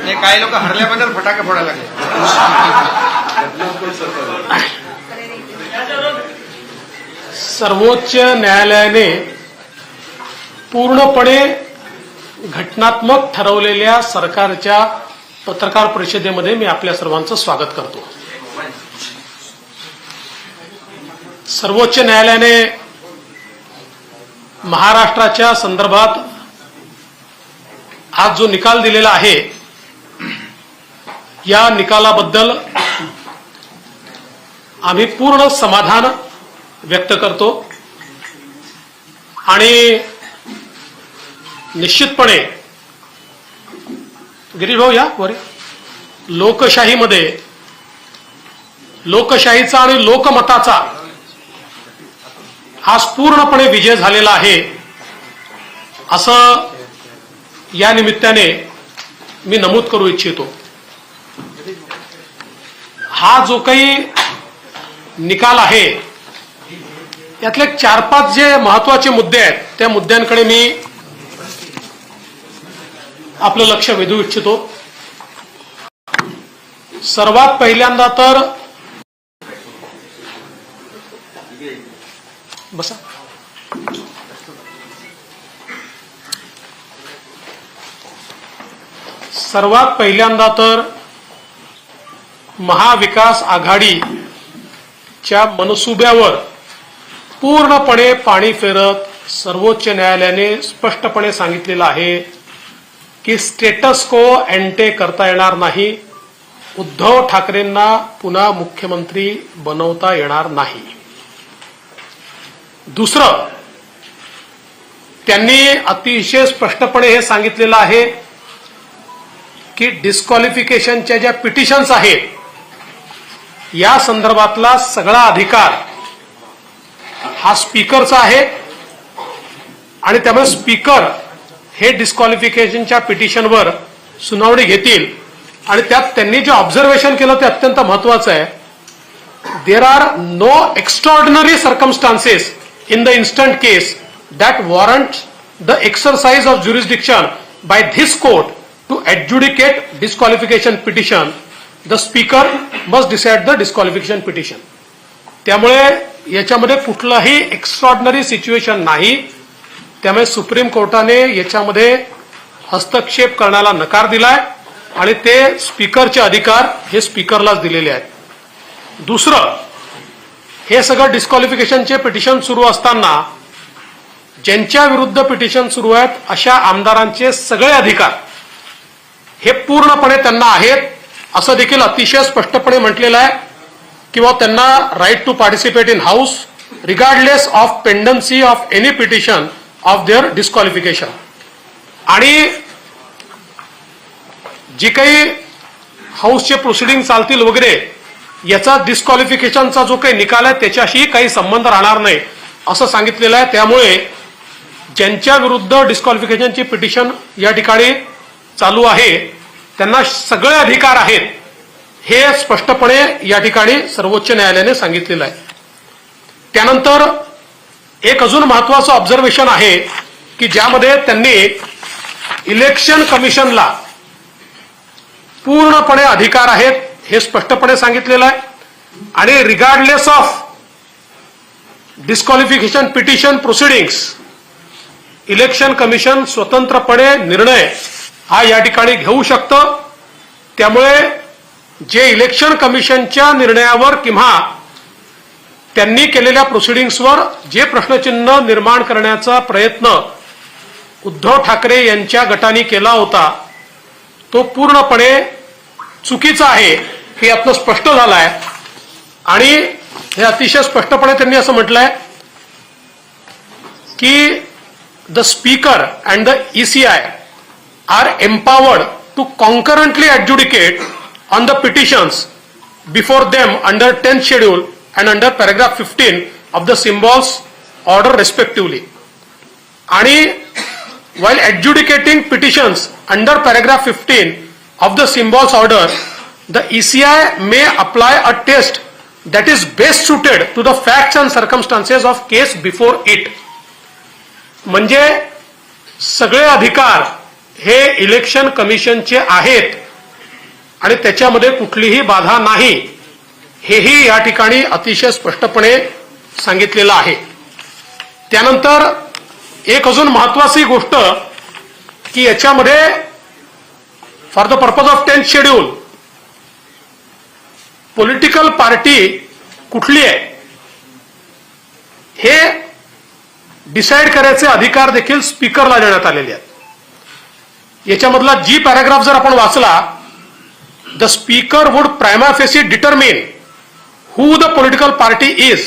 ते काही लोक हरल्याबद्दल फटाके फोडायला लागले. सर्वोच्च न्यायालयाने पूर्णपणे घटनात्मक ठरवलेल्या सरकारच्या पत्रकार परिषदेमध्ये मी आपल्या सर्वांचं स्वागत करतो. सर्वोच्च न्यायालयाने महाराष्ट्राच्या संदर्भात आज जो निकाल दिलेला आहे या निकालाबद्दल आम्ही पूर्ण समाधान व्यक्त करतो आणि निश्चितपणे गिरीश भाऊ या वर लोकशाहीमध्ये लोकशाहीचा आणि लोकमताचा आज पूर्णपणे विजय झालेला आहे असं या निमित्ताने मी नमूद करू इच्छितो. हा जो काही निकाल आहे यातले 4-5 जे महत्वाचे मुद्दे आहेत त्या मुद्द्यांकडे मी आपलं लक्ष वेधू इच्छितो. सर्वात पहिल्यांदा तर बसा सर्वात पहिल्यांदा तर महाविकास आघाडीच्या मनसुब्यावर पूर्णपणे पाणी फेरत सर्वोच्च न्यायालयाने स्पष्टपणे सांगितलेलं आहे की स्टेटस को एंटे करता येणार नाही. उद्धव ठाकरेंना पुन्हा मुख्यमंत्री बनवता येणार नाही. दुसरं, त्यांनी अतिशय स्पष्टपणे हे सांगितलेलं आहे की डिस्क्वालिफिकेशनच्या ज्या पिटिशन्स आहेत या संदर्भातला सगळा अधिकार हा स्पीकरचा आहे आणि त्यामुळे स्पीकर हे डिस्क्वालिफिकेशनच्या पिटिशनवर सुनावणी घेतील. आणि त्यात त्यांनी जे ऑब्झर्वेशन केलं ते अत्यंत महत्वाचं आहे. There are no extraordinary circumstances in the instant case that warrant the exercise of jurisdiction by this court to adjudicate disqualification petition. The speaker must decide the disqualification petition. त्यामुळे याच्यामध्ये कुठलाही एक्स्ट्रॉर्डिनरी सिच्युएशन नाही. त्यामुळे supreme कोर्टाने याच्यामध्ये हस्तक्षेप करण्याला नकार दिलाय आणि ते स्पीकरचे अधिकार हे स्पीकरलाच दिलेले आहेत. दुसरं, हे सगळं डिस्क्वालिफिकेशनचे पिटिशन सुरू असताना ज्यांच्या विरुद्ध पिटिशन सुरू आहेत अशा आमदारांचे सगळे अधिकार हे पूर्णपणे त्यांना आहेत असं देखील अतिशय स्पष्टपणे म्हटलेलं आहे. किंवा त्यांना right to participate in house regardless of pendency of any petition of their disqualification. आणि जी काही हाऊसचे प्रोसिडिंग चालतील वगैरे याचा डिस्क्वालिफिकेशनचा जो काही निकाल आहे त्याच्याशी काही संबंध राहणार नाही असं सांगितलेलं आहे. त्यामुळे ज्यांच्या विरुद्ध डिस्क्वालिफिकेशनची पिटिशन या ठिकाणी चालू आहे त्यांना सगळे अधिकार आहेत हे स्पष्टपणे या ठिकाणी सर्वोच्च न्यायालयाने सांगितलेलं आहे. त्यानंतर एक अजून महत्वाचं ऑब्झर्वेशन आहे की ज्यामध्ये त्यांनी इलेक्शन कमिशनला पूर्णपणे अधिकार आहेत हे स्पष्टपणे सांगितलेलं आहे. आणि regardless of disqualification petition proceedings election commission स्वतंत्रपणे निर्णय हा या ठिकाणी घेऊ शकतं. त्यामुळे जे इलेक्शन कमिशनच्या निर्णयावर किंवा त्यांनी केलेल्या प्रोसिडिंग्सवर जे प्रश्नचिन्ह निर्माण करण्याचा प्रयत्न उद्धव ठाकरे यांच्या गटाने केला होता तो पूर्णपणे चुकीचा आहे हे यातनं स्पष्ट झालं आहे. आणि हे अतिशय स्पष्टपणे त्यांनी असं म्हटलंय की the speaker and the ECI are empowered to concurrently adjudicate on the petitions before them under 10th schedule and under paragraph 15 of the symbols order respectively. आणि while adjudicating petitions under paragraph 15 of the symbols order, the ECI may apply a test that is best suited to the facts and circumstances of case before it. म्हणजे सगळे अधिकार हे election कमिशनचे आहेत आणि त्याच्यामध्ये कुठलीही बाधा नाही, हेही या ठिकाणी अतिशय स्पष्टपणे सांगितलेलं आहे. त्यानंतर एक अजून महत्वाची गोष्ट की याच्यामध्ये for the purpose of 10th schedule political party कुठली आहे हे डिसाईड करायचे अधिकार देखील स्पीकरला देण्यात आलेले आहेत. याच्यामधला जी पॅराग्राफ जर आपण वाचला, the speaker would prima facie determine who the political party is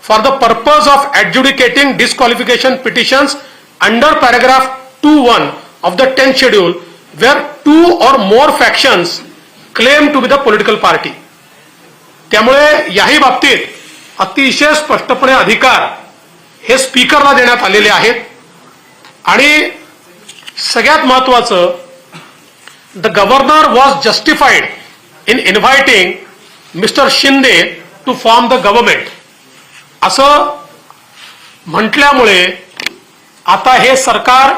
for the purpose of adjudicating disqualification petitions under paragraph 2(1) of the 10th schedule where two or more factions claim to be the political party. त्यामुळे याही बाबतीत अतिशय स्पष्टपणे अधिकार हे स्पीकरला देण्यात आलेले आहेत. आणि सगळ्यात महत्वाचं, the governor was justified in inviting mister Shinde to form the government असं म्हटल्यामुळे आता हे सरकार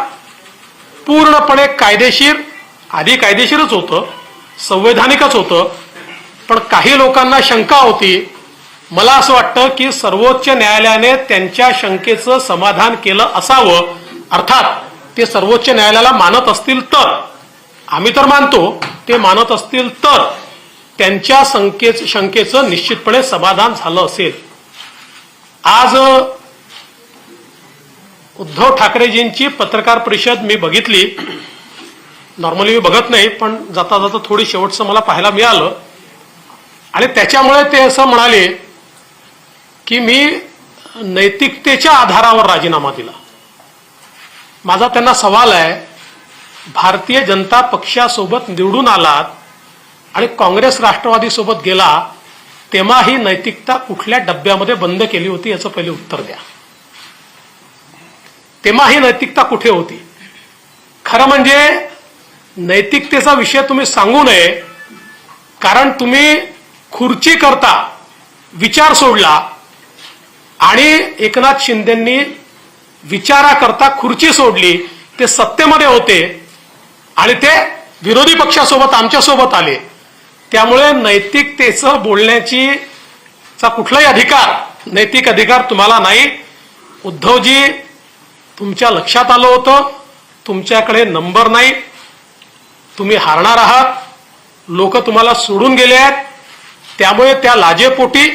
पूर्णपणे कायदेशीर, आधी कायदेशीरच होतं, संवैधानिकच होतं, पण काही लोकांना शंका होती. मला असं वाटतं की सर्वोच्च न्यायालयाने त्यांच्या शंकेचं समाधान केलं असावं. अर्थात ते सर्वोच्च न्यायालयाला मानत असतील तर, आम्ही तर मानतो, ते मानत असतील तर त्यांच्या शंकेचं निश्चितपणे समाधान झालं असेल. आज उद्धव ठाकरेजींची पत्रकार परिषद मी बघितली. नॉर्मली मी बघत नाही, पण जाता जाता थोडी शेवटचं मला पाहायला मिळालं. आणि त्याच्यामुळे ते असं म्हणाले की मी नैतिकतेच्या आधारावर राजीनामा दिला. माझा त्यांना सवाल आहे, भारतीय जनता पक्षासोबत निवडून आलात आणि काँग्रेस राष्ट्रवादी सोबत गेला, तेव्हा ही नैतिकता कुठल्या डब्यामध्ये बंद केली होती याचं पहिले उत्तर द्या. तेव्हा ही नैतिकता कुठे होती? खरं म्हणजे नैतिकतेचा विषय तुम्ही सांगू नये, कारण तुम्ही खुर्ची करता विचार सोडला आणि एकनाथ शिंदेंनी विचाराकरता खुर्ची सोडली. ते सत्तेमध्ये होते आणि ते विरोधी पक्षासोबत आमच्यासोबत आले. त्यामुळे नैतिकतेचं बोलण्याचा कुठलाही अधिकार, नैतिक अधिकार तुम्हाला नाही. उद्धवजी, तुमच्या लक्षात आलं होतं, तुमच्याकडे नंबर नाही, तुम्ही हारणार आहात, लोक तुम्हाला सोडून गेले आहेत. त्यामुळे त्या लाजेपोटी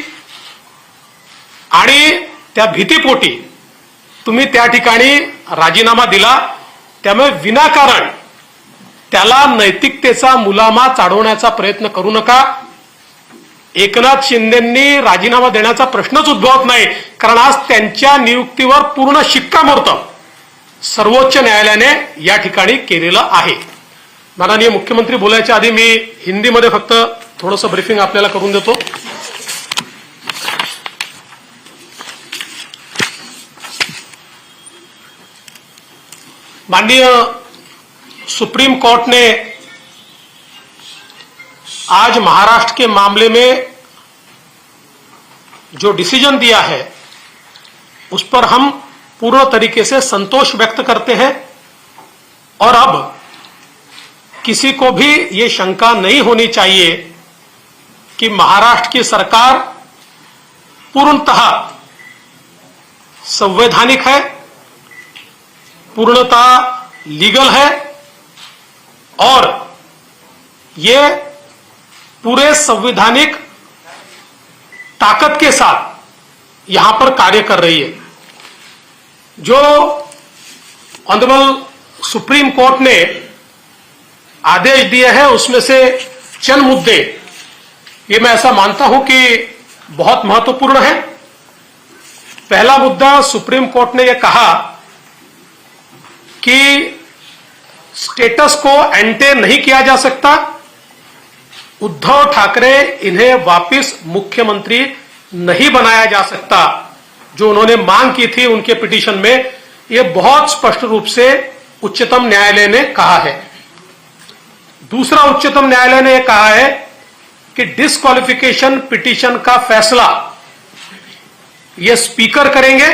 आणि त्या भीतीपोटी तुम्ही त्या ठिकाणी राजीनामा दिला. त्यामुळे विनाकारण त्याला नैतिकतेचा मुलामा चाडवण्याचा प्रयत्न करू नका. एकनाथ शिंदेंनी राजीनामा देण्याचा प्रश्नच उद्भवत नाही, कारण आज त्यांच्या नियुक्तीवर पूर्ण शिक्कामोर्तब सर्वोच्च न्यायालयाने या ठिकाणी केलेलं आहे. माननीय मुख्यमंत्री बोलायच्या आधी मी हिंदीमध्ये फक्त थोडंसं ब्रीफिंग आपल्याला करून देतो. माननीय सुप्रीम कोर्ट ने आज महाराष्ट्र के मामले में जो डिसीजन दिया है उस पर हम पूर्ण तरीके से संतोष व्यक्त करते हैं. और अब किसी को भी ये शंका नहीं होनी चाहिए कि महाराष्ट्र की सरकार पूर्णतः संवैधानिक है, पूर्णतः लीगल है और ये पूरे संवैधानिक ताकत के साथ यहां पर कार्य कर रही है. जो ऑनरेबल सुप्रीम कोर्ट ने आदेश दिए हैं उसमें से चंद मुद्दे ये मैं ऐसा मानता हूं कि बहुत महत्वपूर्ण है. पहला मुद्दा, सुप्रीम कोर्ट ने यह कहा कि स्टेटस को एंटे नहीं किया जा सकता. उद्धव ठाकरे इन्हें वापस मुख्यमंत्री नहीं बनाया जा सकता. जो उन्होंने मांग की थी उनके पिटीशन में, यह बहुत स्पष्ट रूप से उच्चतम न्यायालय ने कहा है. दूसरा, उच्चतम न्यायालय ने यह कहा है कि डिस्क्वालिफिकेशन पिटीशन का फैसला यह स्पीकर करेंगे,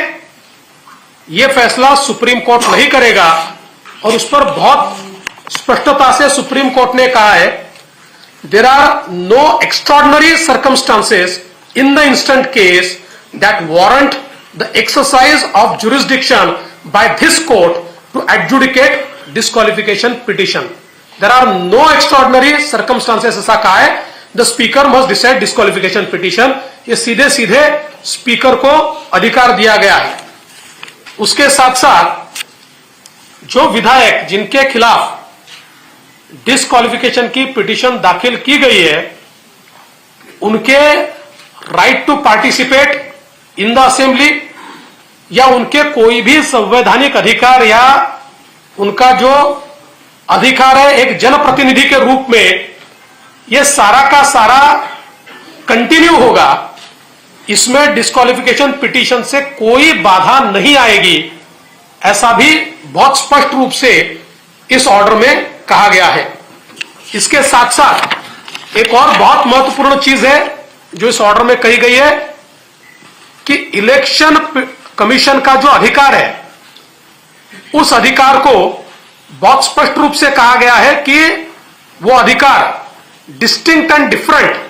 यह फैसला सुप्रीम कोर्ट नहीं करेगा. और उस पर बहुत स्पष्टता से सुप्रीम कोर्ट ने कहा है, there are no extraordinary circumstances in the instant case that warrant the exercise of jurisdiction by this court to adjudicate disqualification petition. There are no extraordinary circumstances ऐसा कहा है. The speaker must decide disqualification petition. ये सीधे सीधे speaker को अधिकार दिया गया है. उसके साथ साथ जो विधायक जिनके खिलाफ डिस्क्वालिफिकेशन की पिटीशन दाखिल की गई है, उनके right to participate in the assembly या उनके कोई भी संवैधानिक अधिकार या उनका जो अधिकार है एक जनप्रतिनिधि के रूप में, यह सारा का सारा कंटिन्यू होगा. इसमें डिस्क्वालिफिकेशन पिटीशन से कोई बाधा नहीं आएगी, ऐसा भी बहुत स्पष्ट रूप से इस ऑर्डर में कहा गया है. इसके साथ साथ एक और बहुत महत्वपूर्ण चीज है जो इस ऑर्डर में कही गई है कि इलेक्शन कमीशन का जो अधिकार है, उस अधिकार को बहुत स्पष्ट रूप से कहा गया है कि वो अधिकार distinct end different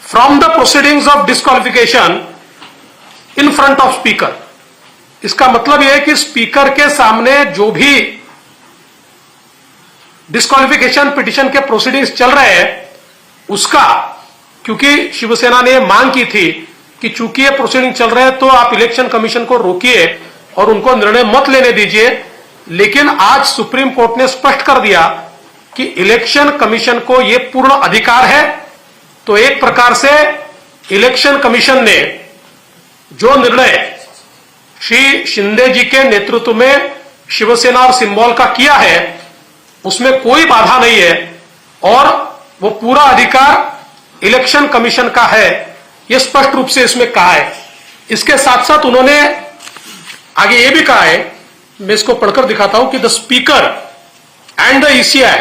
from the proceedings of disqualification in front of speaker. इसका मतलब यह है कि स्पीकर के सामने जो भी डिस्क्वालिफिकेशन पिटीशन के प्रोसीडिंग्स चल रहे हैं, उसका, क्योंकि शिवसेना ने मांग की थी कि चूंकि ये प्रोसीडिंग चल रहे हैं तो आप इलेक्शन कमीशन को रोकिए और उनको निर्णय मत लेने दीजिए, लेकिन आज सुप्रीम कोर्ट ने स्पष्ट कर दिया कि इलेक्शन कमीशन को यह पूर्ण अधिकार है. तो एक प्रकार से इलेक्शन कमीशन ने जो निर्णय श्री शिंदे जी के नेतृत्व में शिवसेना और सिंबल का किया है, उसमें कोई बाधा नहीं है और वो पूरा अधिकार इलेक्शन कमीशन का है, यह स्पष्ट रूप से इसमें कहा है. इसके साथ साथ उन्होंने आगे ये भी कहा है, मैं इसको पढ़कर दिखाता हूं कि the speaker and the ECI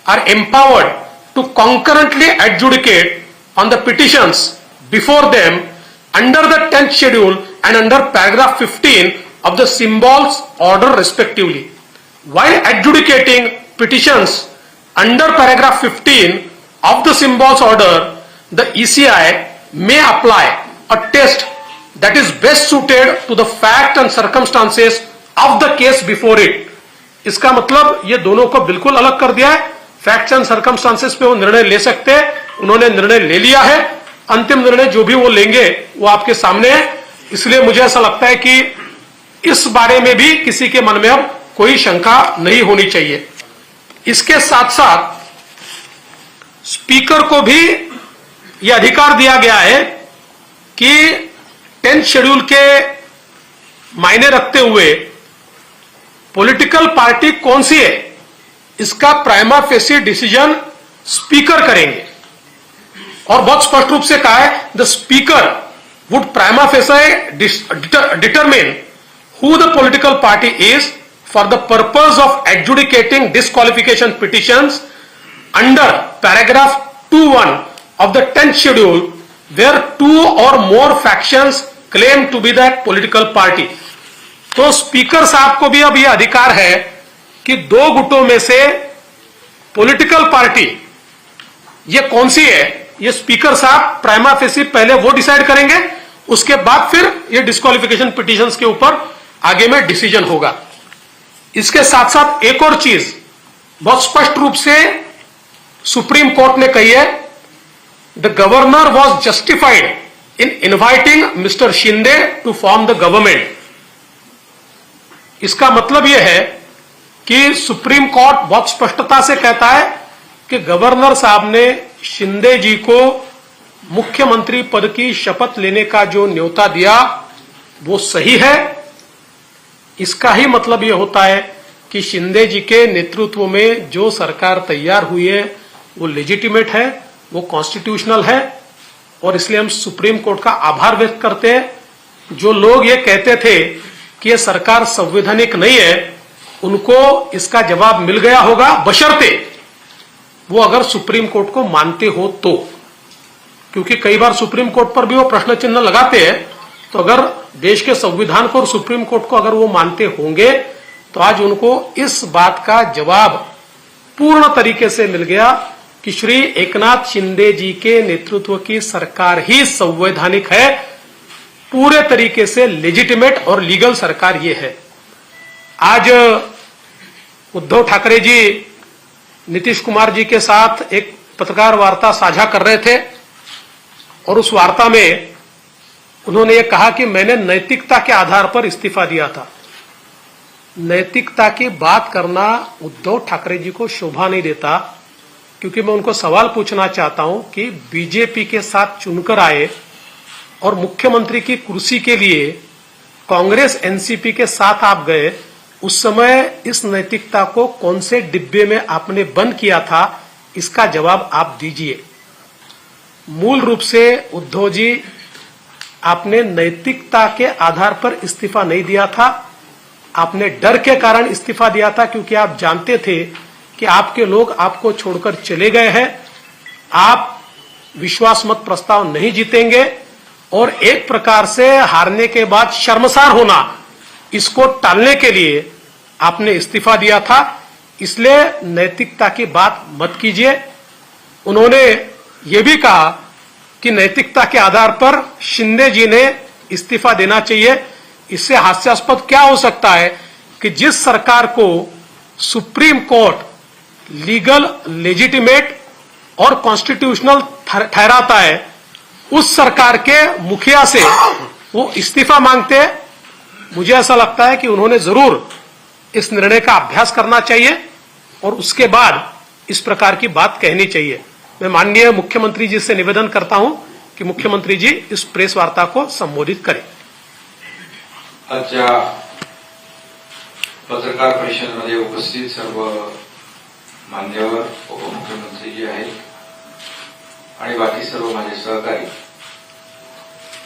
are empowered to concurrently adjudicate on the petitions before them under the 10th schedule and under paragraph 15 of the symbols order respectively. While adjudicating petitions under paragraph 15 of the symbols order, the ECI may apply a test that is best suited to the fact and circumstances of the case before it. इसका मतलब ये दोनों को बिल्कुल अलग कर दिया है. Facts end circumstances पे वो निर्णय ले सकते हैं, उन्होंने निर्णय ले लिया है. अंतिम निर्णय जो भी वो लेंगे वो आपके सामने है. इसलिए मुझे ऐसा लगता है कि इस बारे में भी किसी के मन में अब कोई शंका नहीं होनी चाहिए. इसके साथ साथ स्पीकर को भी यह अधिकार दिया गया है कि 10th शेड्यूल के मायने रखते हुए पॉलिटिकल पार्टी कौन सी है, इसका प्राइमा फेसी डिसीजन स्पीकर करेंगे. और बहुत स्पष्ट रूप से कहा है, the speaker would prima facie determine who the political party is for the purpose of adjudicating disqualification petitions under paragraph 2(1) of the 10th schedule where 2 or more factions claim to be that political party. तो speaker साहब को भी अब यह अधिकार है कि दो गुटों में से पॉलिटिकल पार्टी ये कौन सी है, ये स्पीकर साहब प्राइमा फेसी पहले वो डिसाइड करेंगे, उसके बाद फिर ये डिस्क्वालिफिकेशन पिटीशंस के ऊपर आगे में डिसीजन होगा. इसके साथ साथ एक और चीज बहुत स्पष्ट रूप से सुप्रीम कोर्ट ने कही है, the governor was justified in inviting mister Shinde to form the government. इसका मतलब यह है कि सुप्रीम कोर्ट बहुत स्पष्टता से कहता है कि गवर्नर साहब ने शिंदे जी को मुख्यमंत्री पद की शपथ लेने का जो न्योता दिया वो सही है. इसका ही मतलब यह होता है कि शिंदे जी के नेतृत्व में जो सरकार तैयार हुई है वो लेजिटिमेट है, वो कॉन्स्टिट्यूशनल है. और इसलिए हम सुप्रीम कोर्ट का आभार व्यक्त करते हैं. जो लोग ये कहते थे कि ये सरकार संवैधानिक नहीं है, उनको इसका जवाब मिल गया होगा, बशर्ते वो अगर सुप्रीम कोर्ट को मानते हो तो. क्योंकि कई बार सुप्रीम कोर्ट पर भी वो प्रश्न चिन्ह लगाते हैं. तो अगर देश के संविधान को और सुप्रीम कोर्ट को अगर वो मानते होंगे तो आज उनको इस बात का जवाब पूर्ण तरीके से मिल गया कि श्री एकनाथ शिंदे जी के नेतृत्व की सरकार ही संवैधानिक है, पूरे तरीके से लेजिटिमेट और लीगल सरकार ये है। आज उद्धव ठाकरे जी नीतीश कुमार जी के साथ एक पत्रकार वार्ता साझा कर रहे थे और उस वार्ता में उन्होंने ये कहा कि मैंने नैतिकता के आधार पर इस्तीफा दिया था। नैतिकता की बात करना उद्धव ठाकरे जी को शोभा नहीं देता, क्योंकि मैं उनको सवाल पूछना चाहता हूं कि बीजेपी के साथ चुनकर आए और मुख्यमंत्री की कुर्सी के लिए कांग्रेस एनसीपी के साथ आप गए, उस समय इस नैतिकता को कौन से डिब्बे में आपने बंद किया था, इसका जवाब आप दीजिए। मूल रूप से उद्धव जी, आपने नैतिकता के आधार पर इस्तीफा नहीं दिया था, आपने डर के कारण इस्तीफा दिया था, क्योंकि आप जानते थे कि आपके लोग आपको छोड़कर चले गए हैं, आप विश्वास मत प्रस्ताव नहीं जीतेंगे और एक प्रकार से हारने के बाद शर्मसार होना, इसको टालने के लिए आपने इस्तीफा दिया था। इसलिए नैतिकता की बात मत कीजिए। उन्होंने ये भी कहा कि नैतिकता के आधार पर शिंदे जी ने इस्तीफा देना चाहिए। इससे हास्यास्पद क्या हो सकता है कि जिस सरकार को सुप्रीम कोर्ट लीगल, लेजिटिमेट और कॉन्स्टिट्यूशनल ठहराता है, उस सरकार के मुखिया से वो इस्तीफा मांगते हैं। मुझे ऐसा लगता है कि उन्होंने जरूर इस निर्णय का अभ्यास करना चाहिए और उसके बाद इस प्रकार की बात कहनी चाहिए। मैं माननीय मुख्यमंत्री जी से निवेदन करता हूं कि मुख्यमंत्री जी इस प्रेस वार्ता को संबोधित करें। आजच्या पत्रकार परिषदेमध्ये उपस्थित सर्व मान्यवर उपमुख्यमंत्री जी आहेत आणि बाकी सर्व माझे सहकारी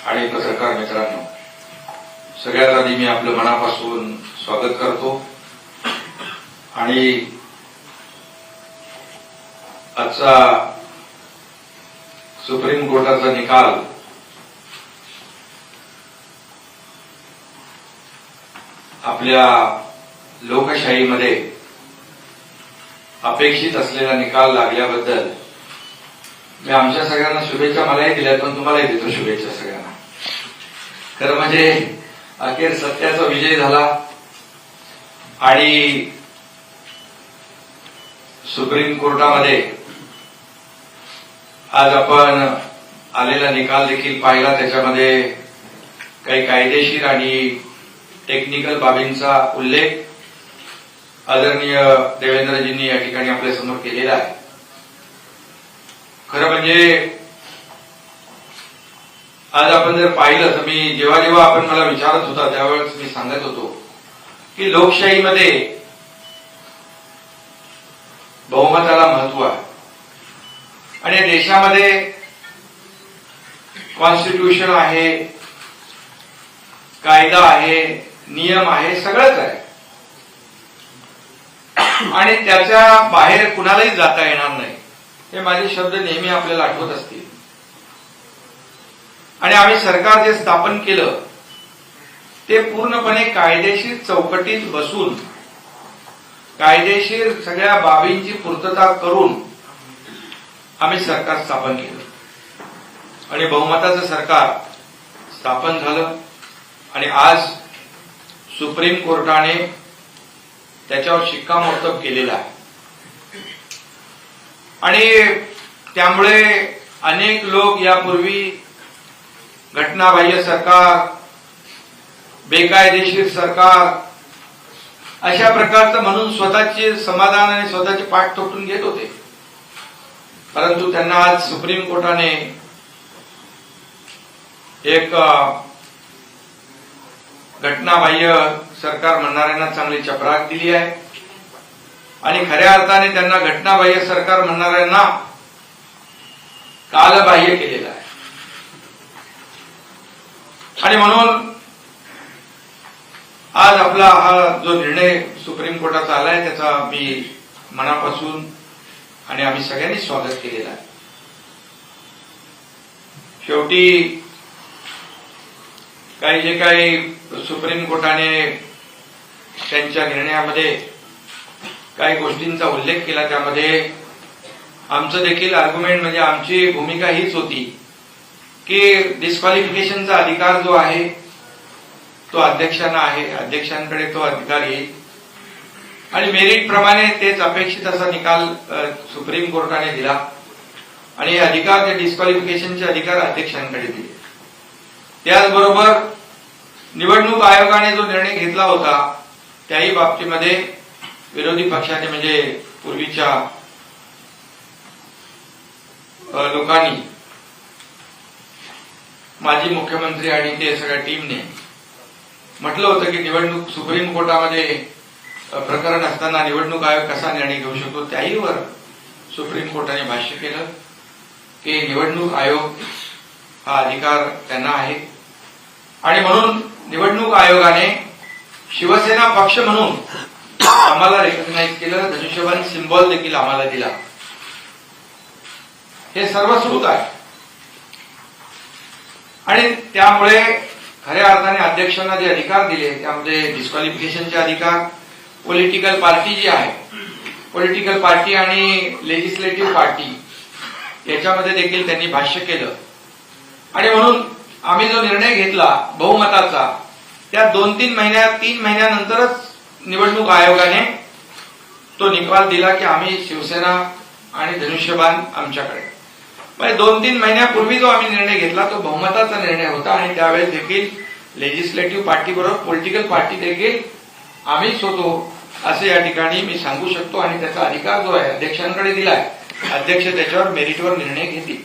आणि पत्रकार मित्रांनो, सगळ्यात आधी मी आपलं मनापासून स्वागत करतो आणि आजचा सुप्रीम कोर्टाचा निकाल आपल्या लोकशाहीमध्ये अपेक्षित असलेला निकाल लागल्याबद्दल मी आमच्या सगळ्यांना शुभेच्छा मलाही दिल्यात, पण तुम्हालाही देतो शुभेच्छा सगळ्यांना। खरं म्हणजे अखेर सत्याचा विजय झाला आणि सुप्रीम कोर्टामध्ये आज आपण आलेला निकाल देखील पाहिला। त्याच्यामध्ये काही कायदेशीर आणि टेक्निकल बाबींचा उल्लेख आदरणीय देवेंद्रजींनी या ठिकाणी आपल्या समोर केलेला आहे। खरं म्हणजे आज आपण जर पाहिलं तर मी जेव्हा जेव्हा आपण मला विचारत होता त्यावेळेस मी सांगत होतो की लोकशाहीमध्ये बहुमताला महत्व आहे आणि या देशामध्ये कॉन्स्टिट्यूशन आहे, कायदा आहे, नियम आहे, सगळंच आहे आणि त्याच्या बाहेर कुणालाही जाता येणार नाही, हे माझे शब्द नेहमी आपल्याला आठवत असतील। आणि आम्ही सरकार जे स्थापन केलं ते पूर्णपणे कायदेशीर चौकटीत बसून कायदेशीर सगळ्या बाबींची पूर्तता करून आम्ही सरकार स्थापन केलं आणि बहुमताचं सरकार स्थापन झालं आणि आज सुप्रीम कोर्टाने त्याच्यावर शिक्कामोर्तब केलेला आहे आणि त्यामुळे अनेक लोक यापूर्वी घटनाबाह्य सरकार, बेकायदेशीर सरकार अशा प्रकारचं म्हणून स्वतःचे समाधान आणि स्वतःचे पाठ थोपटून घेत होते, परंतु त्यांना आज सुप्रीम कोर्टाने एक घटनाबाह्य सरकार म्हणणाऱ्यांना चांगली चपराक दिली आहे आणि खऱ्या अर्थाने त्यांना घटनाबाह्य सरकार म्हणणाऱ्यांना कालबाह्य केलेलं आहे। आणि म्हणून आज आपला हा जो निर्णय सुप्रीम कोर्टाचा आलाय त्याचा मी मनापासून आणि आम्ही सगळ्यांनी स्वागत केलेलं आहे। शेवटी काही जे काही सुप्रीम कोर्टाने त्यांच्या निर्णयामध्ये काही गोष्टींचा उल्लेख केला, त्यामध्ये आमचं देखील आर्ग्युमेंट म्हणजे आमची भूमिका हीच होती की डिस्क्वालिफिकेशनचा अधिकार जो आहे तो अध्यक्षांना आहे, अध्यक्षांकडे तो अधिकार येईल आणि मेरिट प्रमाणे तेच अपेक्षित असा निकाल सुप्रीम कोर्टाने दिला आणि हे अधिकार ते डिस्क्वालिफिकेशनचे अधिकार अध्यक्षांकडे दिले. त्याचबरोबर निवडणूक आयोगाने जो निर्णय घेतला होता त्याही बाबतीमध्ये विरोधी पक्षाने म्हणजे पूर्वीच्या लोकांनी, माजी मुख्यमंत्री आणि ते सगळ्या टीमने म्हटलं होतं की निवडणूक सुप्रीम कोर्टामध्ये प्रकरण असताना निवडणूक आयोग कसा निर्णय घेऊ शकतो, त्याहीवर सुप्रीम कोर्टाने भाष्य केलं की निवडणूक आयोग हा अधिकार त्यांना आहे आणि म्हणून निवडणूक आयोगाने शिवसेना पक्ष म्हणून आम्हाला रेकग्नाइज केलं, धनुष्यबाण सिम्बॉल देखील आम्हाला दिला. हे सर्व सुरूच आहे आणि त्यामुळे खऱ्या अर्थाने अध्यक्षांना जे अधिकार दिले त्यामध्ये डिस्क्वालिफिकेशनचे अधिकार, पॉलिटिकल पार्टी जी आहे, पॉलिटिकल पार्टी आणि लेजिस्लेटिव्ह पार्टी याच्यामध्ये देखील त्यांनी भाष्य केलं आणि म्हणून आम्ही जो निर्णय घेतला बहुमताचा त्या 2-3 महिन्यात 3 महिन्यानंतरच निवडणूक आयोगाने तो निकाल दिला की आम्ही शिवसेना आणि धनुष्यबाण आमच्याकडे. म्हणजे 2-3 महिन्यापूर्वी जो आम्ही निर्णय घेतला तो बहुमताचा निर्णय होता आणि त्यावेळेस देखील लेजिस्लेटिव्ह पार्टी बरोबर पॉलिटिकल पार्टी देखील आम्हीच होतो असं या ठिकाणी मी सांगू शकतो आणि त्याचा अधिकार जो आहे अध्यक्षांकडे दिलाय, अध्यक्ष त्याच्यावर मेरिटवर निर्णय घेतील.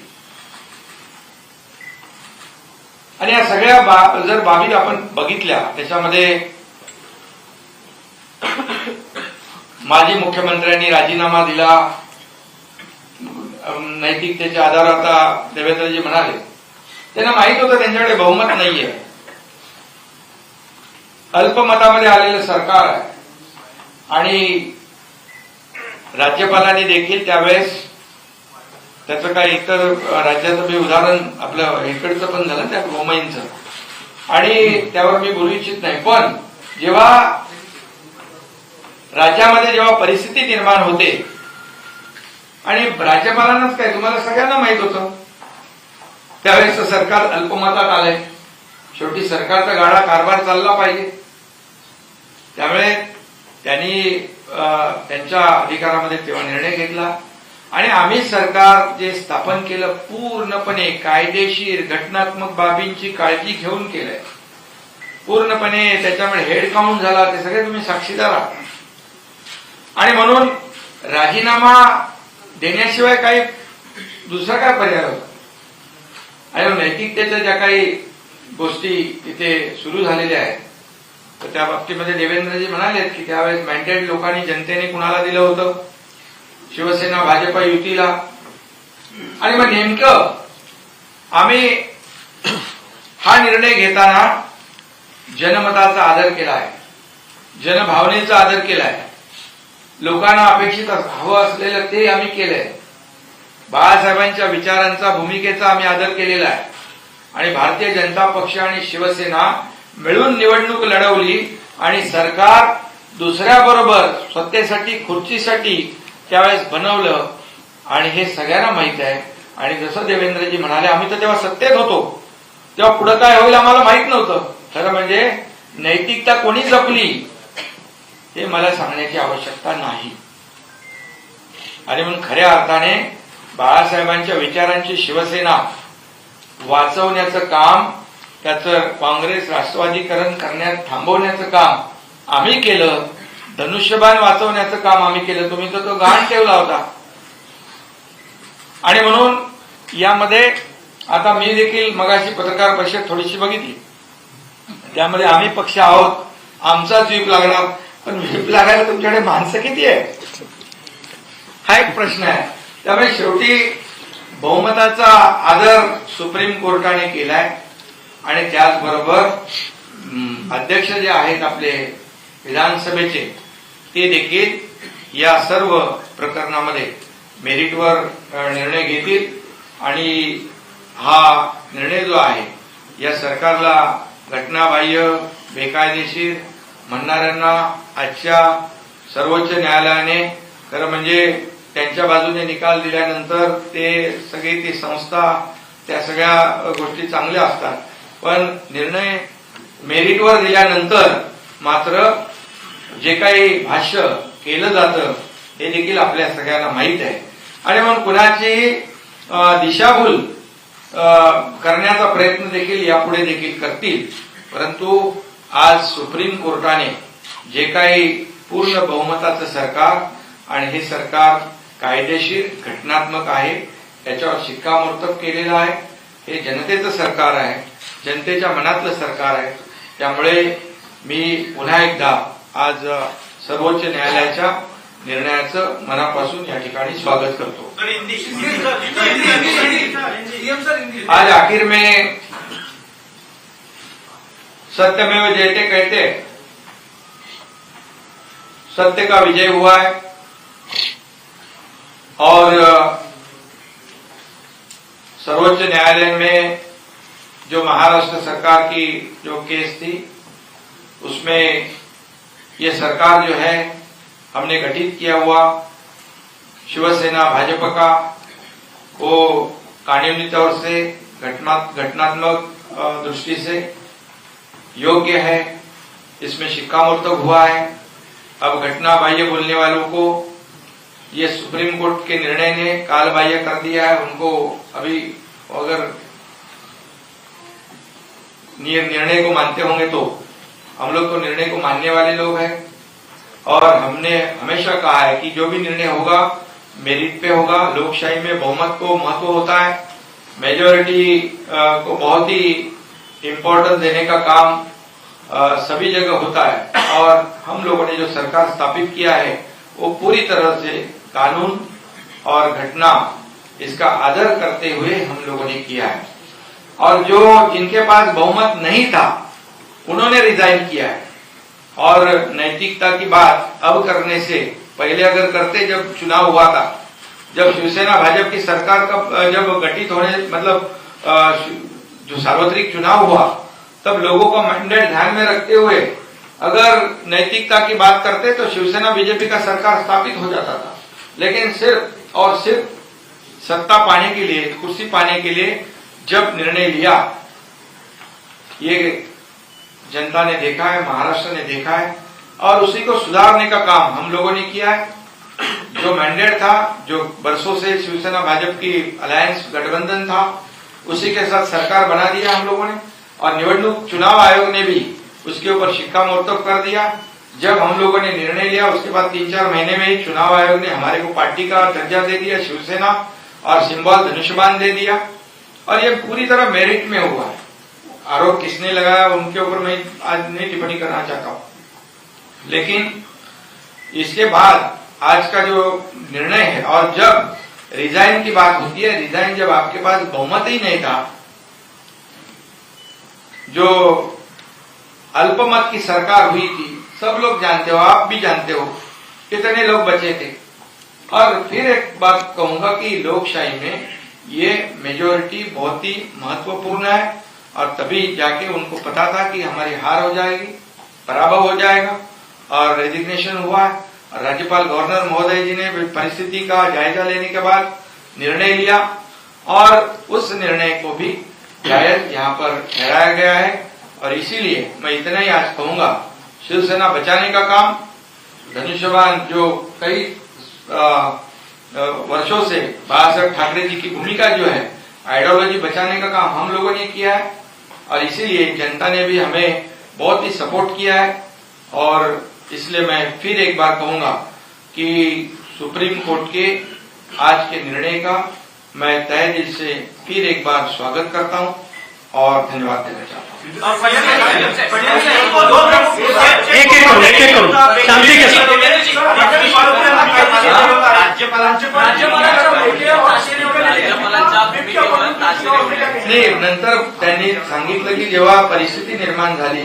आणि या सगळ्या जर बाबी आपण बघितल्या त्याच्यामध्ये माजी मुख्यमंत्र्यांनी राजीनामा दिला, नैतिकतेच्या आधारावर आता देवेंद्रजी म्हणाले त्यांना माहित होतं त्यांच्याकडे बहुमत नाहीये, अल्पमतामध्ये आलेलं सरकार आहे आणि राज्यपालांनी देखील त्यावेळेस त्याचं काही इतर राज्याचं मी उदाहरण आपलं इकडचं पण झालं त्या गोमाईंचं आणि त्यावर मी बोलू इच्छित नाही, पण जेव्हा राज्यामध्ये जेव्हा परिस्थिती निर्माण होते आणि राज्यपालांनाच काय तुम्हाला सगळ्यांना माहित होतं त्यावेळेस सरकार अल्पमतात आलंय, शेवटी सरकारचा गाडा कारभार चालला पाहिजे, त्यामुळे त्यांनी त्यांच्या अधिकारामध्ये तेव्हा निर्णय घेतला आणि आम्ही सरकार जे स्थापन केलं पूर्णपणे कायदेशीर घटनात्मक बाबींची काळजी घेऊन केलंय, पूर्णपणे त्याच्यामुळे हेड काउंट झाला, ते सगळे तुम्ही साक्षीदार आहात आणि म्हणून राजीनामा देण्याशिवाय काही दुसरा काय पर्याय होता. आणि नैतिकतेच्या ज्या काही गोष्टी तिथे सुरू झालेल्या आहेत तर त्या बाबतीमध्ये देवेंद्रजी म्हणालेत की त्यावेळेस मॅन्डेट लोकांनी जनतेने कुणाला दिलं होतं, शिवसेना भाजपा युतीला, आणि मग नेमकं आम्ही हा निर्णय घेताना जनमताचा आदर केला आहे, जनभावनेचा आदर केला आहे, लोकांना अपेक्षित हवं असलेलं ते आम्ही केलंय, बाळासाहेबांच्या विचारांचा भूमिकेचा आम्ही आदर केलेला आहे आणि भारतीय जनता पक्ष आणि शिवसेना मिळून निवडणूक लढवली आणि सरकार दुसऱ्याबरोबर सत्तेसाठी खुर्चीसाठी त्यावेळेस बनवलं आणि हे सगळ्यांना माहित आहे. आणि जसं देवेंद्रजी म्हणाले आम्ही तर तेव्हा सत्तेत होतो, तेव्हा पुढे काय होईल आम्हाला माहित नव्हतं. खरं म्हणजे नैतिकता कोणी जपली हे मला सांगण्याची आवश्यकता नाही. आणि म्हणून खऱ्या अर्थाने बाळासाहेबांच्या विचारांची शिवसेना वाचवण्याचं काम, त्याचं काँग्रेस राष्ट्रवादीकरण करण्यात थांबवण्याचं काम आम्ही केलं, धनुष्यबाण वाचवण्याचं काम आम्ही केलं. तुम्ही तर तो गाण ठेवला होता. आणि म्हणून यामध्ये आता मी देखील मगाशी पत्रकार परिषद थोडीशी बघितली, त्यामध्ये आम्ही पक्ष आहोत, आमचाच व्हीप लागणार, पण व्हीप लागायला तुमच्याकडे माणसं किती आहे हा एक प्रश्न आहे. त्यामुळे शेवटी बहुमताचा आदर सुप्रीम कोर्टाने केलाय आणि त्याचबरोबर अध्यक्ष जे आहेत आपले विधानसभेचे ते देखील या सर्व प्रकरणामध्ये मेरिटवर निर्णय घेतील आणि हा निर्णय जो आहे या सरकारला घटनाबाह्य बेकायदेशीर म्हणणाऱ्यांना आजच्या सर्वोच्च न्यायालयाने खरं म्हणजे त्यांच्या बाजूने निकाल दिल्यानंतर ते सगळी ती संस्था त्या सगळ्या गोष्टी चांगल्या असतात, पण निर्णय मेरिटवर दिल्यानंतर मात्र जे काही भाष्य केलं जातं हे देखील आपल्या सगळ्यांना माहीत आहे. आणि मग कुणाची दिशाभूल करण्याचा प्रयत्न देखील यापुढे देखील करतील. परंतु आज सुप्रीम कोर्टाने जे काही पूर्ण बहुमताचं सरकार आणि हे सरकार कायदेशीर घटनात्मक आहे याच्यावर शिक्कामोर्तब केलेलं आहे. हे जनतेचं सरकार आहे, जनतेच्या मनातलं सरकार आहे. त्यामुळे मी पुन्हा एकदा आज सर्वोच्च न्यायालयाच्या निर्णयाचं मनापासून या ठिकाणी स्वागत करतो. आज आखिर में सत्यमेव जयते कहते, सत्य का विजय हुआ है और सर्वोच्च न्यायालय में जो महाराष्ट्र सरकार की जो केस थी उसमें ये सरकार जो है हमने गठित किया हुआ शिवसेना भाजपा का वो कानूनी तौर से घटनात्मक दृष्टि से योग्य है, इसमें शिक्कामोर्तब हुआ है. अब घटना बाह्य बोलने वालों को ये सुप्रीम कोर्ट के निर्णय ने काल बाह्य कर दिया है. उनको अभी अगर निर्णय को मानते होंगे तो हम लोग तो निर्णय को मानने वाले लोग हैं और हमने हमेशा कहा है कि जो भी निर्णय होगा मेरिट पे होगा. लोकशाही में बहुमत को महत्व होता है, मेजोरिटी को बहुत ही इम्पोर्टेंस देने का काम सभी जगह होता है. और हम लोगों ने जो सरकार स्थापित किया है वो पूरी तरह से कानून और घटना इसका आदर करते हुए हम लोगों ने किया है. और जो जिनके पास बहुमत नहीं था उन्होंने रिजाइन किया है. और नैतिकता की बात अब करने से पहले अगर करते, जब चुनाव हुआ था, जब शिवसेना भाजपा की सरकार का जब गठित होने मतलब जो सार्वत्रिक चुनाव हुआ तब लोगों का मैंडेट ध्यान में रखते हुए अगर नैतिकता की बात करते तो शिवसेना बीजेपी का सरकार स्थापित हो जाता था. लेकिन सिर्फ और सिर्फ सत्ता पाने के लिए, कुर्सी पाने के लिए जब निर्णय लिया, ये जनता ने देखा है, महाराष्ट्र ने देखा है और उसी को सुधारने का काम हम लोगों ने किया है. जो मैंडेट था, जो बरसों से शिवसेना भाजपा की अलायंस गठबंधन था, उसी के साथ सरकार बना दिया हम लोगों ने. और निवडणूक चुनाव आयोग ने भी उसके ऊपर शिक्कामोर्तब कर दिया. जब हम लोगों ने निर्णय लिया उसके बाद 3-4 महीने में ही चुनाव आयोग ने हमारे को पार्टी का दर्जा दे दिया, शिवसेना, और सिंबल धनुष्यबाण दे दिया. और ये पूरी तरह मेरिट में हुआ है. आरोप किसने लगाया उनके ऊपर मैं आज नहीं टिप्पणी करना चाहता हूं. लेकिन इसके बाद आज का जो निर्णय है, और जब रिजाइन की बात होती है, रिजाइन जब आपके पास बहुमत ही नहीं था, जो अल्पमत की सरकार हुई थी, सब लोग जानते हो, आप भी जानते हो कितने लोग बचे थे. और फिर एक बात कहूंगा कि लोकशाही में ये मेजोरिटी बहुत ही महत्वपूर्ण है. और तभी जाके उनको पता था कि हमारी हार हो जाएगी, पराभव हो जाएगा. और रेजिग्नेशन हुआ है. राज्यपाल गवर्नर महोदय जी ने परिस्थिति का जायजा लेने के बाद निर्णय लिया और उस निर्णय को भी जायज यहाँ पर ठहराया गया है. और इसीलिए मैं इतना ही आज कहूंगा, शिवसेना बचाने का काम, धनुष्यबाण जो कई वर्षों से बाला ठाकरे जी की भूमिका जो है, आइडियोलॉजी बचाने का काम हम लोगों ने किया है. और इसीलिए जनता ने भी हमें बहुत ही सपोर्ट किया है. और इसलिए मैं फिर एक बार कहूंगा कि सुप्रीम कोर्ट के आज के निर्णय का मैं तहे दिल से फिर एक बार स्वागत करता हूं और धन्यवाद देना चाहता हूं. एक करून शांती के साथ. नाही, नंतर त्यांनी सांगितलं की जेव्हा परिस्थिती निर्माण झाली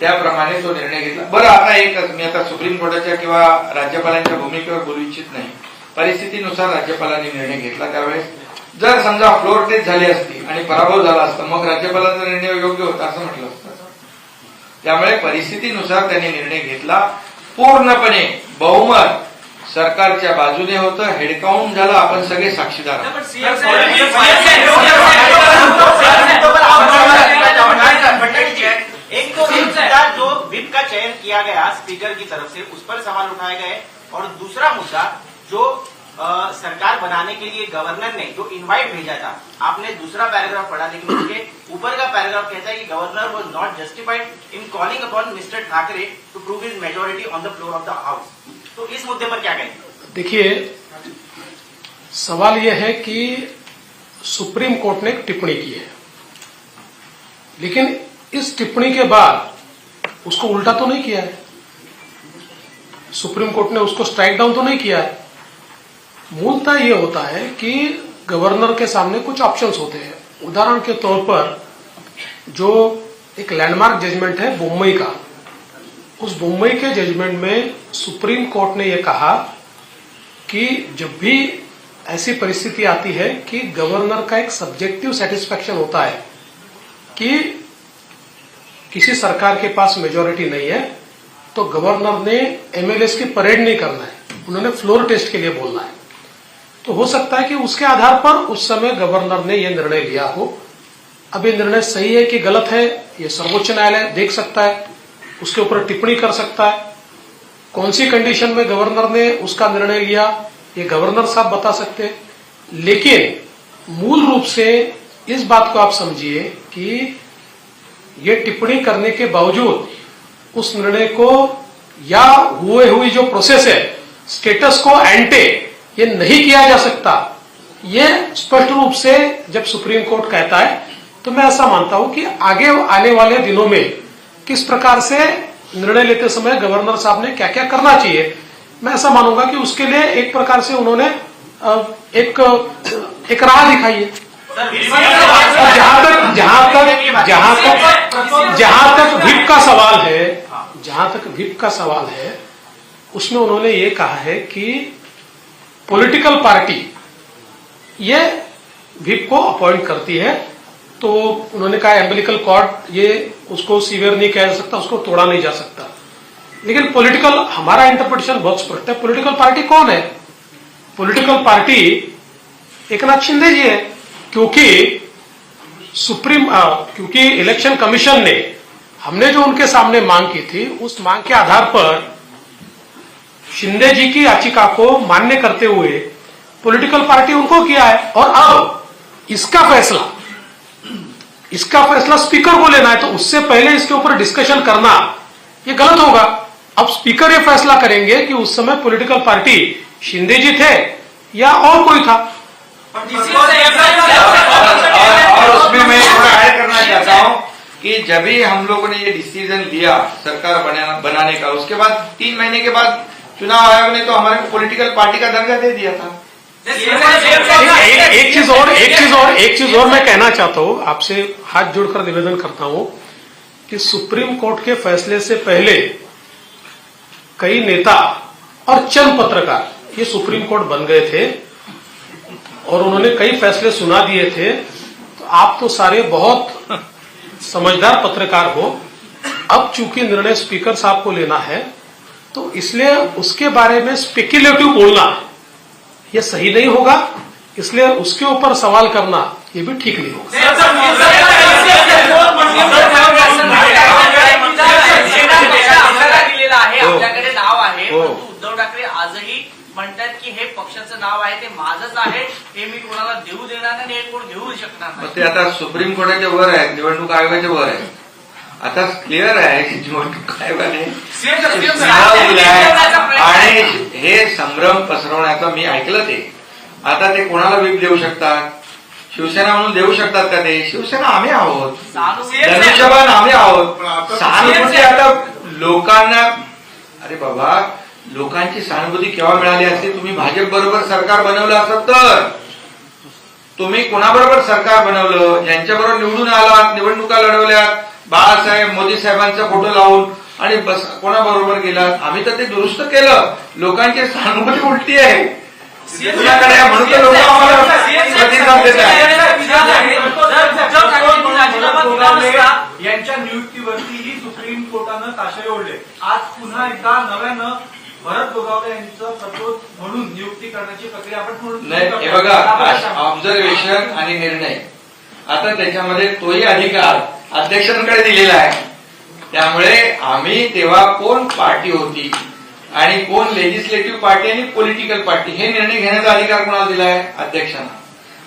त्याप्रमाणे तो निर्णय घेतला. बरं, आता एकच, मी आता सुप्रीम कोर्टाच्या किंवा राज्यपालांच्या भूमिकेवर बोलू इच्छित नाही. परिस्थितीनुसार राज्यपालांनी निर्णय घेतला. त्यावेळेस जर समजा फ्लोर टेस्ट झाली असती आणि पराभव झाला असता, मग राज्यपालांचा निर्णय योग्य होता असं म्हटलं असतं. त्यामुळे परिस्थितीनुसार त्यांनी निर्णय घेतला. पूर्णपणे बहुमत सरकारच्या बाजूने होतं, हेडकाउंट झालं, आपण सगळे साक्षीदार आहोत. एक तो मुद्दा जो व्हिप का चयन किया गया स्पीकर की तरफ से, उस पर सवाल उठाए गए, और दूसरा मुद्दा जो सरकार बनाने के लिए गवर्नर ने जो इनवाइट भेजा था, आपने दूसरा पैराग्राफ पढ़ा, लेकिन उसके ऊपर का पैराग्राफ कहता है कि governor was not justified in calling upon mister Thackeray to prove his majority on the floor of the house. तो इस मुद्दे पर क्या कहेंगे? देखिए, सवाल यह है कि सुप्रीम कोर्ट ने एक टिप्पणी की है, लेकिन इस टिप्पणी के बाद उसको उल्टा तो नहीं किया है. सुप्रीम कोर्ट ने उसको स्ट्राइक डाउन तो नहीं किया है. मूलतः यह होता है कि गवर्नर के सामने कुछ ऑप्शंस होते हैं. उदाहरण के तौर पर जो एक लैंडमार्क जजमेंट है बम्बई का, उस बम्बई के जजमेंट में सुप्रीम कोर्ट ने यह कहा कि जब भी ऐसी परिस्थिति आती है कि गवर्नर का एक सब्जेक्टिव सेटिस्फैक्शन होता है कि किसी सरकार के पास मेजोरिटी नहीं है, तो गवर्नर ने एमएलएस की परेड नहीं करना है, उन्होंने फ्लोर टेस्ट के लिए बोलना है. तो हो सकता है कि उसके आधार पर उस समय गवर्नर ने यह निर्णय लिया हो. अब ये निर्णय सही है कि गलत है, ये सर्वोच्च न्यायालय देख सकता है, उसके ऊपर टिप्पणी कर सकता है. कौन सी कंडीशन में गवर्नर ने उसका निर्णय लिया, ये गवर्नर साहब बता सकते हैं. लेकिन मूल रूप से इस बात को आप समझिए कि ये टिप्पणी करने के बावजूद उस निर्णय को या हुई जो प्रोसेस है, स्टेटस को एंटे, ये नहीं किया जा सकता. ये स्पष्ट रूप से जब सुप्रीम कोर्ट कहता है, तो मैं ऐसा मानता हूं कि आगे आने वाले दिनों में किस प्रकार से निर्णय लेते समय गवर्नर साहब ने क्या क्या करना चाहिए, मैं ऐसा मानूंगा कि उसके लिए एक प्रकार से उन्होंने एक राह दिखाई है. जहां तक व्हिप का सवाल है, उसमें उन्होंने ये कहा है कि पॉलिटिकल पार्टी ये व्हिप को अपॉइंट करती है. तो उन्होंने कहा एम्बिलिकल कॉर्ड ये उसको सीवियर नहीं किया जा सकता, उसको तोड़ा नहीं जा सकता. लेकिन पॉलिटिकल, हमारा इंटरप्रिटेशन बहुत स्पष्ट है. पॉलिटिकल पार्टी कौन है? पॉलिटिकल पार्टी एकनाथ शिंदे जी है, क्योंकि क्योंकि इलेक्शन कमीशन ने, हमने जो उनके सामने मांग की थी, उस मांग के आधार पर शिंदे जी की याचिका को मान्य करते हुए पॉलिटिकल पार्टी उनको किया है. और अब इसका फैसला स्पीकर को लेना है, तो उससे पहले इसके ऊपर डिस्कशन करना ये गलत होगा. अब स्पीकर ये फैसला करेंगे कि उस समय पॉलिटिकल पार्टी शिंदे जी थे या और कोई था. और उसमें मैं थोड़ा ऐड करना चाहता हूं कि जब भी हम लोगों ने ये डिसीजन लिया सरकार बनाने का, उसके बाद 3 महीने के बाद चुनाव आयोग ने तो हमारे को पॉलिटिकल पार्टी का दर्जा दे दिया था. एक चीज और मैं कहना चाहता हूं, आपसे हाथ जोड़कर निवेदन करता हूं कि सुप्रीम कोर्ट के फैसले से पहले कई नेता और चंद पत्रकार ये सुप्रीम कोर्ट बन गए थे और उन्होंने कई फैसले सुना दिए थे. तो आप तो सारे बहुत समझदार पत्रकार हो. अब चूंकि निर्णय स्पीकर साहब को लेना है, तो इसलिए उसके बारे में स्पेक्युलेटिव बोलना ये सही नहीं होगा. इसलिए उसके ऊपर सवाल करना ये भी ठीक नहीं होगा. आपल्याकडे नाव आहे, परंतु उद्धव ठाकरे आजही म्हणतात की हे पक्षाचं नाव आहे, ते माझंच आहे, हे मी कोणाला देऊ देणार नाही, हे कोण घेऊ शकणार नाही. ते आता सुप्रीम कोर्टाच्या वर आहे, निवडणूक आयोगाच्या वर आहे. आता क्लिअर आहे की निवडणूक आयोगाने आणि हे संभ्रम पसरवण्याचं मी ऐकलं ते. आता ते कोणाला व्हीप देऊ शकतात? शिवसेना म्हणून देऊ शकतात का ते? शिवसेना आम्ही आहोत, धनुष्यबाण आम्ही आहोत. सहानुभूती आता लोकांना, अरे बाबा, लोकांची सहानुभूती केव्हा मिळाली असते? तुम्ही भाजप बरोबर सरकार बनवलं असत तर. तुम्ही कोणाबरोबर सरकार बनवलं? ज्यांच्याबरोबर निवडून आलात, निवडणुका लढवल्यात, बाळासाहेब मोदी साहेबांचा फोटो लावून, आणि बस कोणाबरोबर गेलात? आम्ही तर ते दुरुस्त केलं. लोकांची सहानुभूती उलटी आहे तुझ्याकडे, म्हणून तर लोक आम्हाला प्रतिसाद देत आहेत. यांच्या नियुक्तीवरतीही सुप्रीम कोर्टानं ताशेरे ओढले. आज पुन्हा एकदा नव्यानं भरत गोगावले यांचं प्रपोज म्हणून नियुक्ती करण्याची प्रक्रिया आपण नाही हे बघा ऑब्झर्वेशन आणि निर्णय आता त्याच्यामध्ये तोही अधिकार अध्यक्षांकडे दिलेला आहे. त्यामुळे आम्ही तेव्हा कोण पार्टी होती आणि कोण लेजिस्लेटिव्ह पार्टी आणि पॉलिटिकल पार्टी हे निर्णय घेण्याचा अधिकार कोणाला दिला आहे? अध्यक्षांना.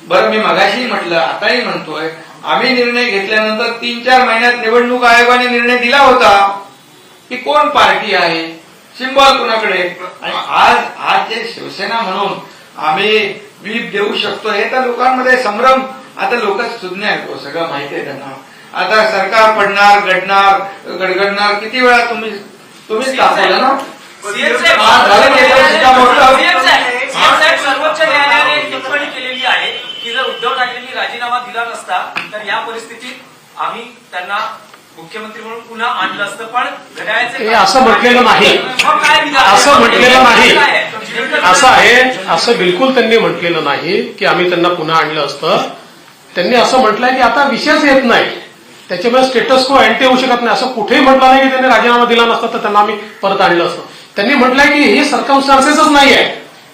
बरं मी मगाशीही म्हटलं आताही म्हणतोय आम्ही निर्णय घेतल्यानंतर 3-4 महिन्यात निवडणूक आयोगाने निर्णय दिला होता की कोण पार्टी आहे, सिंबॉल कुणाकडे. आणि आज जे शिवसेना म्हणून आम्ही व्हीप देऊ शकतो हे तर लोकांमध्ये संभ्रम. आता लोक सुज्ञ आहेत, सगळं माहिती आहे त्यांना. आता सरकार पडणार गडगडणार किती वेळा तुम्हीच दाखवलं ना. सर्वोच्च न्यायालयाने टिप्पणी केलेली आहे की जर उद्धव ठाकरेंनी राजीनामा दिला नसता तर या परिस्थितीत आम्ही त्यांना मुख्यमंत्री म्हणून पुन्हा आणलं असतं. पण घड्याळाचे असं म्हटलेलं नाही, असं म्हटलेलं नाही. असं आहे, असं बिलकुल त्यांनी म्हटलेलं नाही की आम्ही त्यांना पुन्हा आणलं असतं. त्यांनी असं म्हटलंय की आता विषयच येत नाही, त्याच्यामुळे स्टेटस को अँटी होऊ शकत नाही. असं कुठेही म्हटलं नाही की त्यांनी राजीनामा दिला नसता तर त्यांना आम्ही परत आणलं असतं. त्यांनी म्हटलंय की हे सर्कमस्टान्सेसच नाही आहे,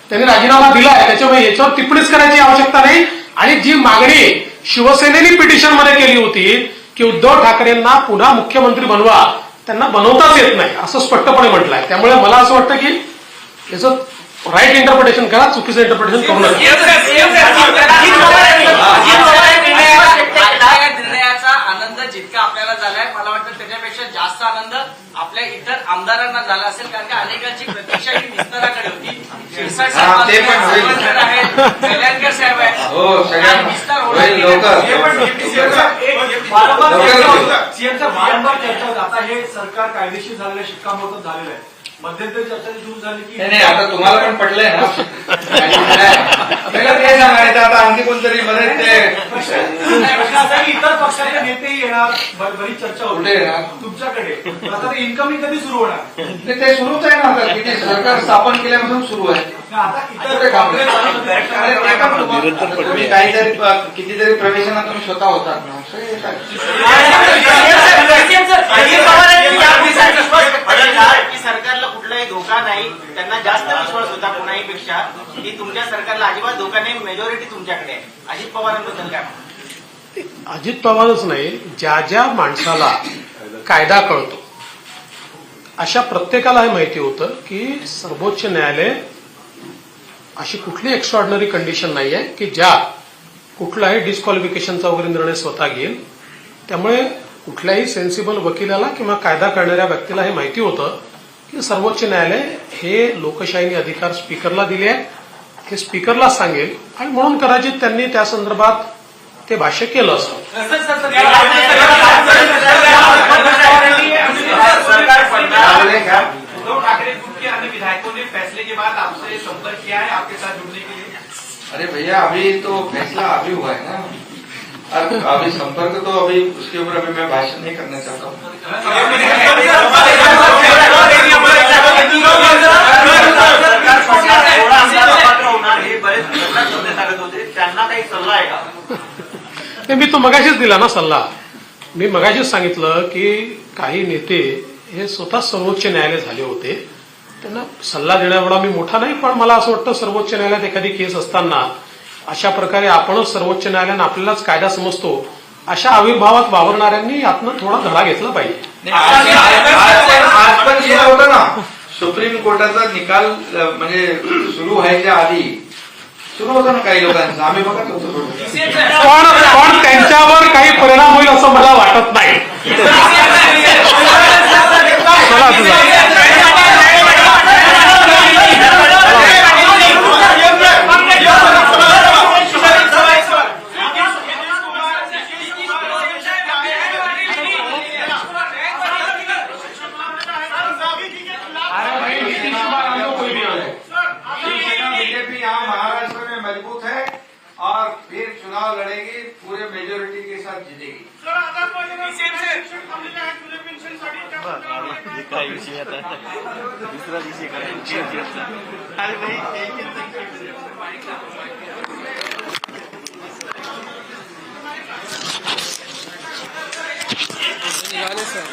त्यांनी राजीनामा दिला आहे, त्याच्यामुळे याच्यावर टिप्पणीच करायची आवश्यकता नाही. आणि जी मागणी शिवसेनेने पिटिशनमध्ये केली होती की उद्धव ठाकरेंना पुन्हा मुख्यमंत्री बनवा, त्यांना बनवताच येत नाही असं स्पष्टपणे म्हटलंय. त्यामुळे मला असं वाटतं की याचं राईट इंटरप्रिटेशन करा, चुकीचं इंटरप्रिटेशन करू नका. निर्णयाचा आनंद जितका आपल्याला झालाय मला वाटतं त्याच्यापेक्षा जास्त आनंद आपल्या इतर आमदारांना झाला असेल, कारण की अनेकांची प्रतीक्षा ही विस्ताराकडे होती. शिरसाट साहेब ते पण होईल. आहेत, कल्याणकर साहेब आहेत, हो सगळ्यांना विस्तार होईल लवकर. सीएमचा वारंवार चर्चा होत. आता हे सरकार कायदेशीर झालेलं शिक्कामोर्तब झालेलं आहे. मध्यंतरी चर्चा सुरू झाली की नाही आता तुम्हाला पण पटलंय ना. पहिलं ते सांगायचं आता आणखी कोणतरी मध्ये ते इतर पक्षाचे नेतेही येणार, बरीच चर्चा कुठे होते येणार? तुमच्याकडे. आता ते इन्कमिंग कधी सुरू होणार? ते सुरूच आहे ना आता किती सरकार स्थापन केल्यापासून सुरू आहे. आता कुठे काम आहे? अरे ते काम तुम्ही काहीतरी कितीतरी प्रवेशांना तुम्ही स्वतः होतात ना. असं हे काय? की सरकारला कुठलाही धोका नाही, त्यांना जास्त विश्वास होता कोणाहीपेक्षा की तुमच्या सरकारला अजिबात धोका नाही, मेजॉरिटी तुमच्याकडे आहे. अजित पवारांबद्दल काय म्हणतात? अजित पवारच नाही, ज्या ज्या माणसाला कायदा कळतो अशा प्रत्येकाला हे माहिती होतं की सर्वोच्च न्यायालय अशी कुठली एक्स्ट्रॉर्डिनरी कंडिशन नाही आहे की ज्या कुठलाही डिस्क्वालिफिकेशनचा वगैरे निर्णय स्वतः घेईल. त्यामुळे कुठल्याही सेन्सिबल वकिलाला किंवा कायदा करणाऱ्या व्यक्तीला हे माहिती होतं की सर्वोच्च न्यायालय हे लोकशाहीने अधिकार स्पीकरला दिले आहेत, हे स्पीकरला सांगेल आणि म्हणून कदाचित त्यांनी त्या संदर्भात ते भाष्य केलं असं. उद्धव ठाकरे ग्रुप के अन्य विधायकों ने फैसले के बाद आपसे संपर्क किया है आपके साथ जुड़ने के लिए? अरे भैया अभी तो फैसला अभी हुआ है ना. अभी संपर्क तो अभी उसके ऊपर अभी मैं भाषण नहीं करना चाहता हूँ. त्यांना काही सल्ला आहे का? मी तो मगाशीच दिला ना सल्ला. मी मगाशीच सांगितलं की काही नेते हे स्वतः सर्वोच्च न्यायालय झाले होते, त्यांना सल्ला देण्याएवढा मी मोठा नाही. पण मला असं वाटतं सर्वोच्च न्यायालयात एखादी केस असताना अशा प्रकारे आपणच सर्वोच्च न्यायालयानं आपल्यालाच कायदा समजतो अशा आविर्भावात वावरणाऱ्यांनी यातनं थोडा धडा घेतला पाहिजे. आज पण गेलं होतं ना सुप्रीम कोर्टाचा निकाल म्हणजे सुरू व्हायच्या आधी सुरू होतं ना काही लोकांचं, आम्ही बघत होतो. पण त्यांच्यावर काही परिणाम होईल असं मला वाटत नाही. बीजेपी यहाँ महाराष्ट्र में मजबूत है और फिर चुनाव लड़ेगी, पूरे मेजोरिटी के साथ जीतेगी. निघाले सर.